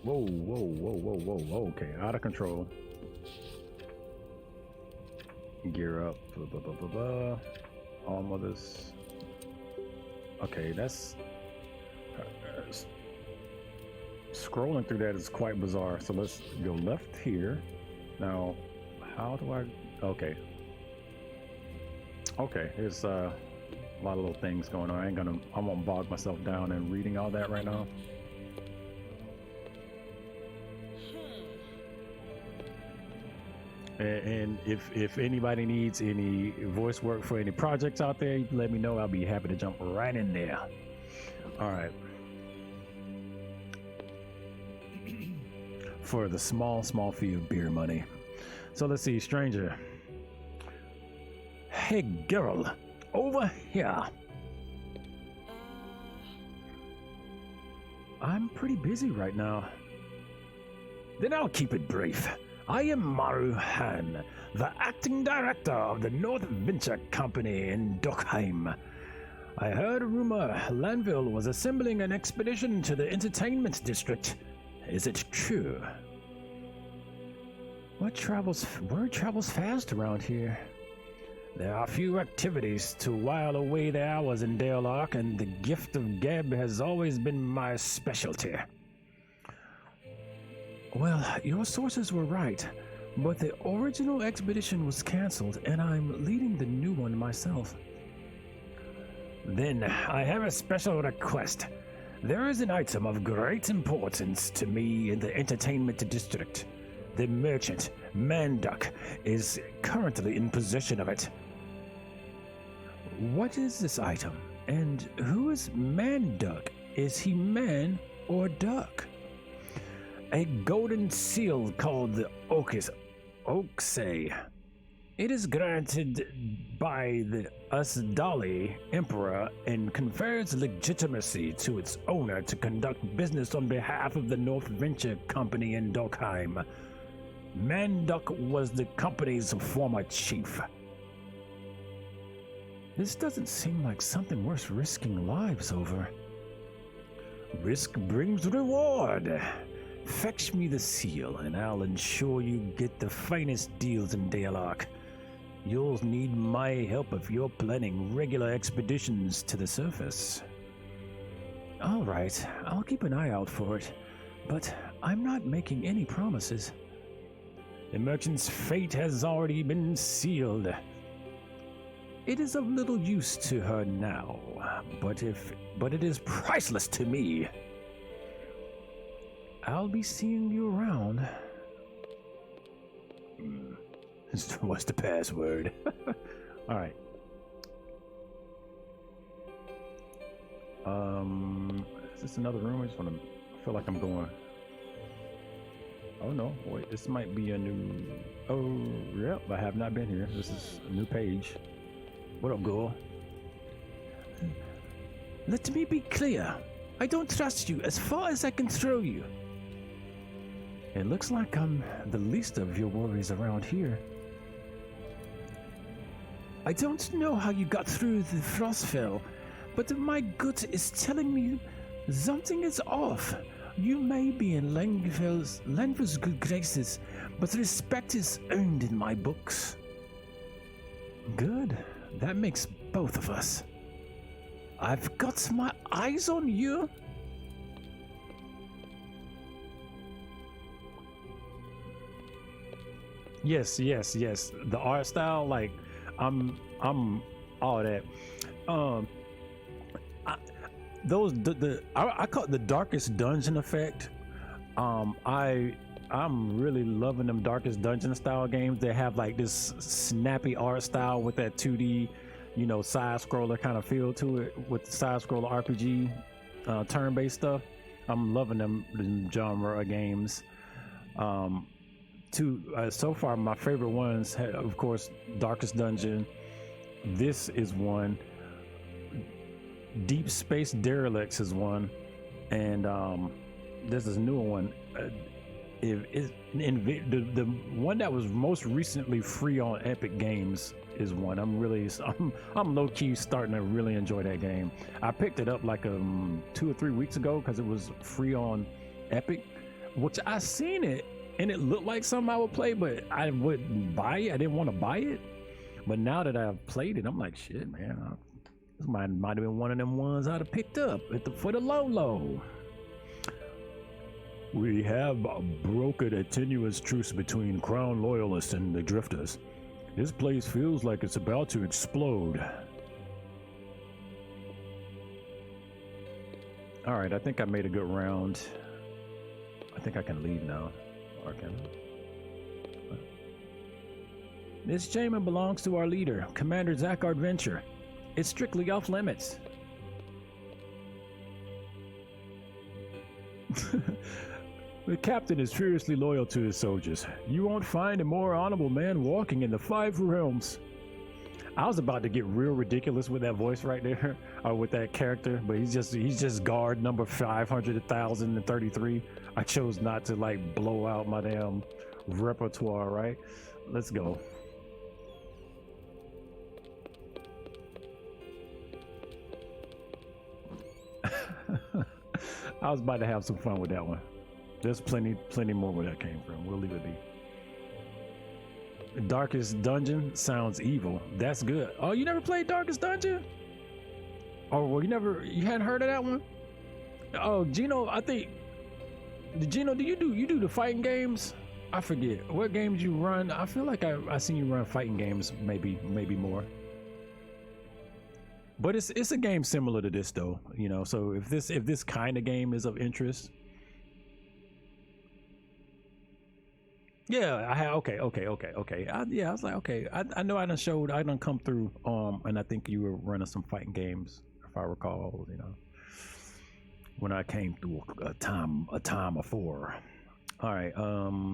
Whoa, okay, out of control. Gear up. Blah, blah, blah, blah, blah. All mothers. Okay, that's scrolling through that is quite bizarre. So let's go left here. Now, how do I? Okay. Okay, there's a lot of little things going on. I won't bog myself down in reading all that right now. And if anybody needs any voice work for any projects out there, you can let me know. I'll be happy to jump right in there. All right. For the small fee of beer money. So let's see, stranger. Hey, girl, over here. I'm pretty busy right now. Then I'll keep it brief. I am Maru Han, the acting director of the North Venture Company in Dokheim. I heard a rumor Lanville was assembling an expedition to the entertainment district. Is it true? Word travels fast around here. There are few activities to while away the hours in Dale Ark, and the gift of gab has always been my specialty. Well, your sources were right, but the original expedition was cancelled, and I'm leading the new one myself. Then, I have a special request. There is an item of great importance to me in the entertainment district. The merchant, Manduck, is currently in possession of it. What is this item, and who is Manduck? Is he man or duck? A golden seal called the Oksay. It is granted by the Usdali Emperor and confers legitimacy to its owner to conduct business on behalf of the North Venture Company in Dokheim. Manduck was the company's former chief. This doesn't seem like something worth risking lives over. Risk brings reward. Fetch me the seal, and I'll ensure you get the finest deals in Dale Ark. You'll need my help if you're planning regular expeditions to the surface. All right, I'll keep an eye out for it, but I'm not making any promises. The merchant's fate has already been sealed. It is of little use to her now, but it is priceless to me. I'll be seeing you around. What's the password? All right. Is this another room? I feel like I'm going. Oh no, wait, this might be a new. Oh, yep, I have not been here. This is a new page. What up, girl? Let me be clear. I don't trust you as far as I can throw you. It looks like I'm the least of your worries around here. I don't know how you got through the Frostfell, but my gut is telling me something is off. You may be in Lanville's good graces, but respect is earned in my books. Good. That makes both of us. I've got my eyes on you. Yes. The art style, like, I'm all that. I call it the darkest dungeon effect. I'm really loving them darkest dungeon style games that have like this snappy art style with that 2D, side scroller kind of feel to it, with the side scroller RPG, turn-based stuff. I'm loving them genre of games. So far, my favorite ones, of course, Darkest Dungeon. This is one. Deep Space Derelicts is one, and this is a newer one. The one that was most recently free on Epic Games is one. I'm low key starting to really enjoy that game. I picked it up like 2 or 3 weeks ago because it was free on Epic, which I seen it and it looked like something I would play, but I wouldn't buy it. I didn't want to buy it. But now that I've played it, I'm like, shit, man. This might have been one of them ones I'd have picked up for the low. We have brokered a tenuous truce between Crown Loyalists and the Drifters. This place feels like it's about to explode. Alright, I think I made a good round. I think I can leave now. Or can I? This chamber belongs to our leader, Commander Zachard Venture. It's strictly off limits. The captain is fiercely loyal to his soldiers. You won't find a more honorable man walking in the 5 realms. I was about to get real ridiculous with that voice right there, or with that character, but he's just guard number 500,033. I chose not to like blow out my damn repertoire, right? Let's go. I was about to have some fun with that one. There's plenty more where that came from. We'll leave it be. Darkest Dungeon sounds evil. That's good. Oh, you never played Darkest Dungeon? Oh, well, you hadn't heard of that one? Oh, Gino, I think. Gino, do you do the fighting games? I forget what games you run. I feel like I seen you run fighting games, maybe more. But it's a game similar to this though, you know. So if this kind of game is of interest, yeah, okay. I was like, okay, I know I done come through, and I think you were running some fighting games, if I recall, you know, when I came through a time before. All right,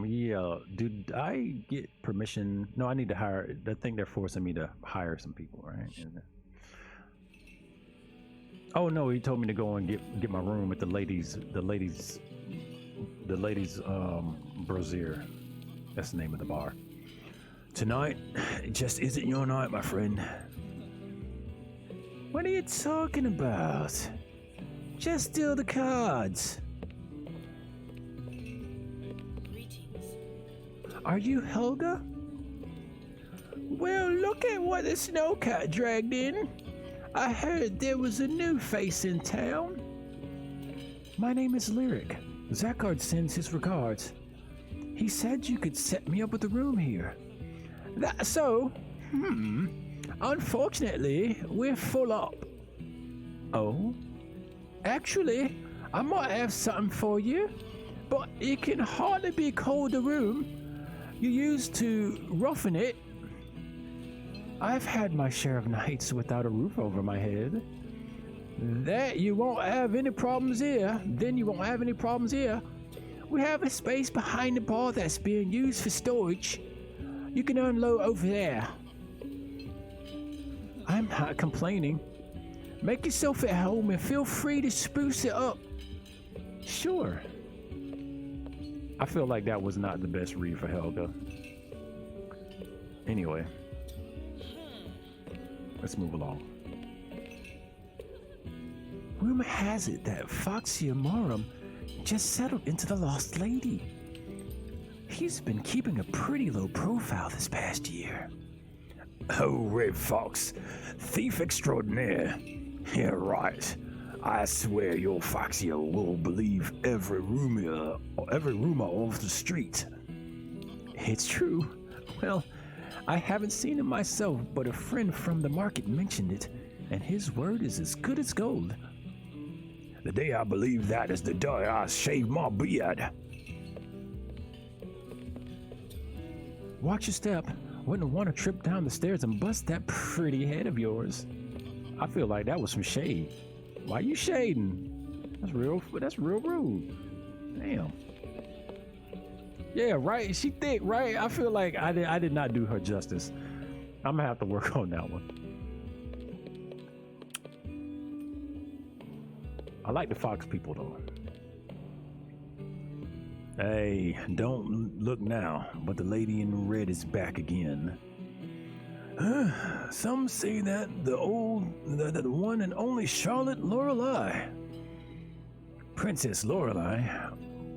yeah, did I get permission? No, I need to hire. I think they're forcing me to hire some people, right? Oh no, he told me to go and get my room at the ladies brazier. That's the name of the bar. Tonight, it just isn't your night, my friend. What are you talking about? Just deal the cards. Greetings. Are you Helga? Well, look at what the snowcat dragged in. I heard there was a new face in town. My name is Lyric. Zachard sends his regards. He said you could set me up with a room here. That so? Unfortunately, we're full up. Oh? Actually, I might have something for you, but it can hardly be called a room. You used to roughing it. I've had my share of nights without a roof over my head. That you won't have any problems here. Then you won't have any problems here. We have a space behind the bar that's being used for storage. You can unload over there. I'm not complaining. Make yourself at home and feel free to spruce it up. Sure. I feel like that was not the best read for Helga. Anyway. Let's move along. Rumor has it that Foxy Amorum just settled into the Lost Lady. He's been keeping a pretty low profile this past year. Oh, Red Fox, thief extraordinaire. Yeah, right. I swear your Foxy will believe every rumor off the street. It's true. Well, I haven't seen it myself, but a friend from the market mentioned it, and his word is as good as gold. The day I believe that is the day I shave my beard. Watch your step. Wouldn't want to trip down the stairs and bust that pretty head of yours. I feel like that was some shade. Why you shading? That's real rude. Damn. Yeah, right. She thick, right? I feel like I did not do her justice. I'm gonna have to work on that one. I like the Fox people though. Hey, don't look now, but the lady in red is back again. Some say that the one and only Charlotte Lorelei. Princess Lorelei,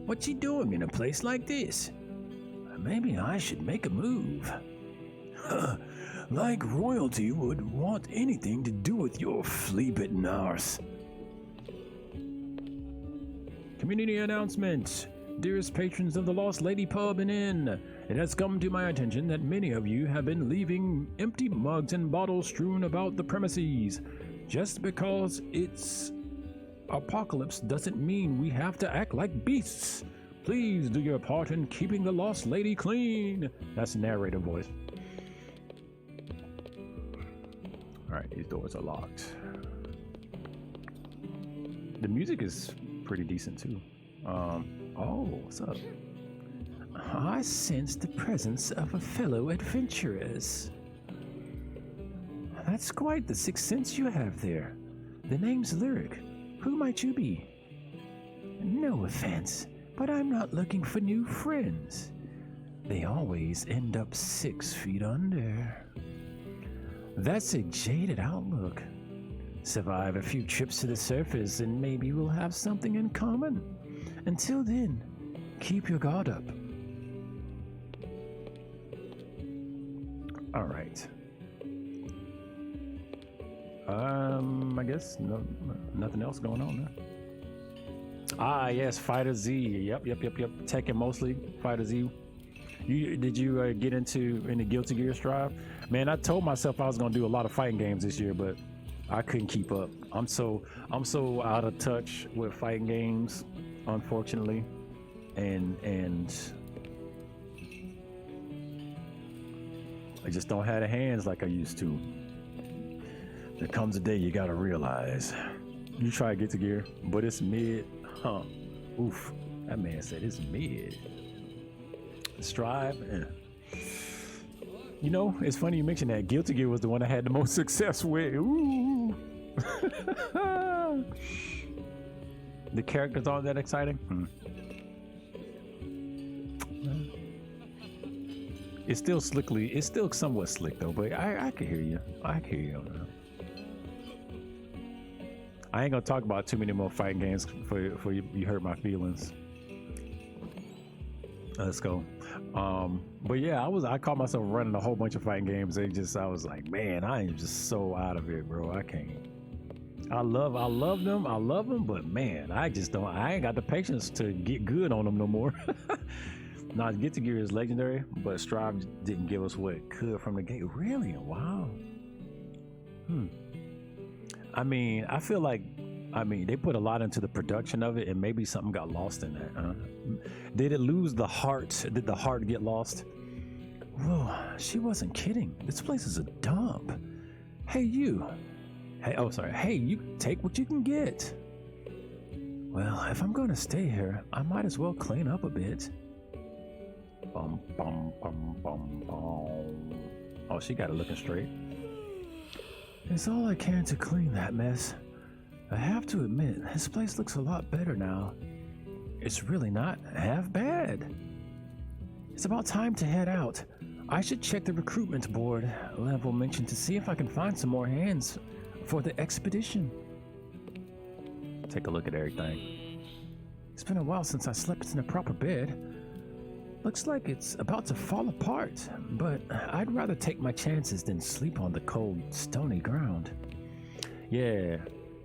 what you doing in a place like this? Maybe I should make a move. Like royalty would want anything to do with your flea-bitten arse. Community announcement. Dearest patrons of the Lost Lady Pub and Inn, it has come to my attention that many of you have been leaving empty mugs and bottles strewn about the premises. Just because it's apocalypse doesn't mean we have to act like beasts. Please do your part in keeping the Lost Lady clean. That's the narrator voice. Alright, these doors are locked. The music is pretty decent too. Oh, what's up? I sense the presence of a fellow adventurers. That's quite the sixth sense you have there. The name's Lyric. Who might you be? No offense, but I'm not looking for new friends. They always end up 6 feet under. That's a jaded outlook. Survive a few trips to the surface and maybe we'll have something in common. Until then, keep your guard up. All right. I guess nothing else going on there. Ah, yes, Fighter Z. Yep. Tekken mostly. Fighter Z. Did you get into Guilty Gear Strive? Man, I told myself I was gonna do a lot of fighting games this year, but I couldn't keep up. I'm so out of touch with fighting games, unfortunately, and I just don't have the hands like I used to. There comes a day you gotta realize. You try Guilty Gear, but it's mid. Huh. Oof. That man said it's mid. Strive. You know, it's funny you mentioned that. Guilty Gear was the one I had the most success with. Ooh. The characters aren't that exciting. It's still somewhat slick though, but I can hear you. I can hear you. I ain't gonna talk about too many more fighting games for you hurt my feelings. Let's go. But yeah, I caught myself running a whole bunch of fighting games. I was like, man, I am just so out of it, bro. I can't. I love them, but man, I ain't got the patience to get good on them no more. Now, Guilty Gear is legendary, but Strive didn't give us what it could from the gate. Really? Wow. I mean, I feel like, they put a lot into the production of it, and maybe something got lost in that. Did it lose the heart? Did the heart get lost? Whoa, she wasn't kidding. This place is a dump. Hey, you. Hey, you take what you can get. Well, if I'm going to stay here, I might as well clean up a bit. Bum, bum, bum, bum, bum. Oh, she got it looking straight. It's all I can to clean that mess. I have to admit, this place looks a lot better now. It's really not half bad. It's about time to head out. I should check the recruitment board Level mentioned to see if I can find some more hands for the expedition. Take a look at everything. It's been a while since I slept in a proper bed. Looks like it's about to fall apart, but I'd rather take my chances than sleep on the cold, stony ground. Yeah,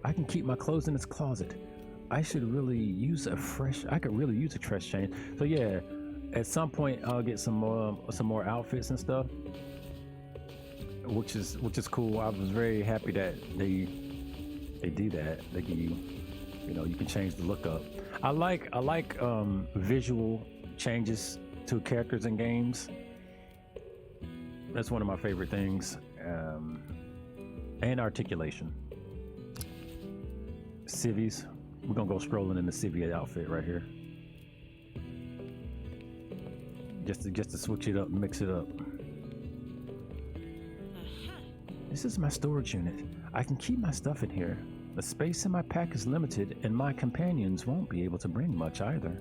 I can keep my clothes in this closet. I could really use a trash change. So yeah, at some point I'll get some more outfits and stuff, which is cool. I was very happy that they do that. They give you, you can change the look up. I like visual changes to characters in games. That's one of my favorite things. And articulation. Civvies. We're gonna go scrolling in the Civvy outfit right here. Just to switch it up, mix it up. This is my storage unit. I can keep my stuff in here. The space in my pack is limited, and my companions won't be able to bring much either.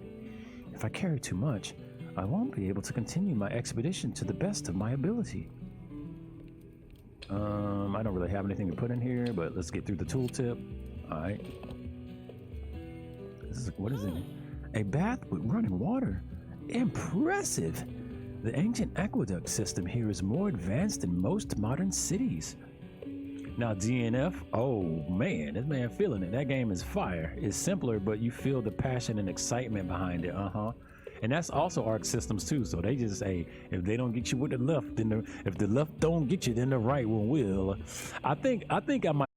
If I carry too much, I won't be able to continue my expedition to the best of my ability. I don't really have anything to put in here, but let's get through the tooltip. All right. What is it? A bath with running water. Impressive. The ancient aqueduct system here is more advanced than most modern cities. Now DNF, oh man, this man feeling it. That game is fire. It's simpler, but you feel the passion and excitement behind it. And that's also Arc Systems too. So they just say, if they don't get you with the left, then if the left don't get you, then the right one will. I think I might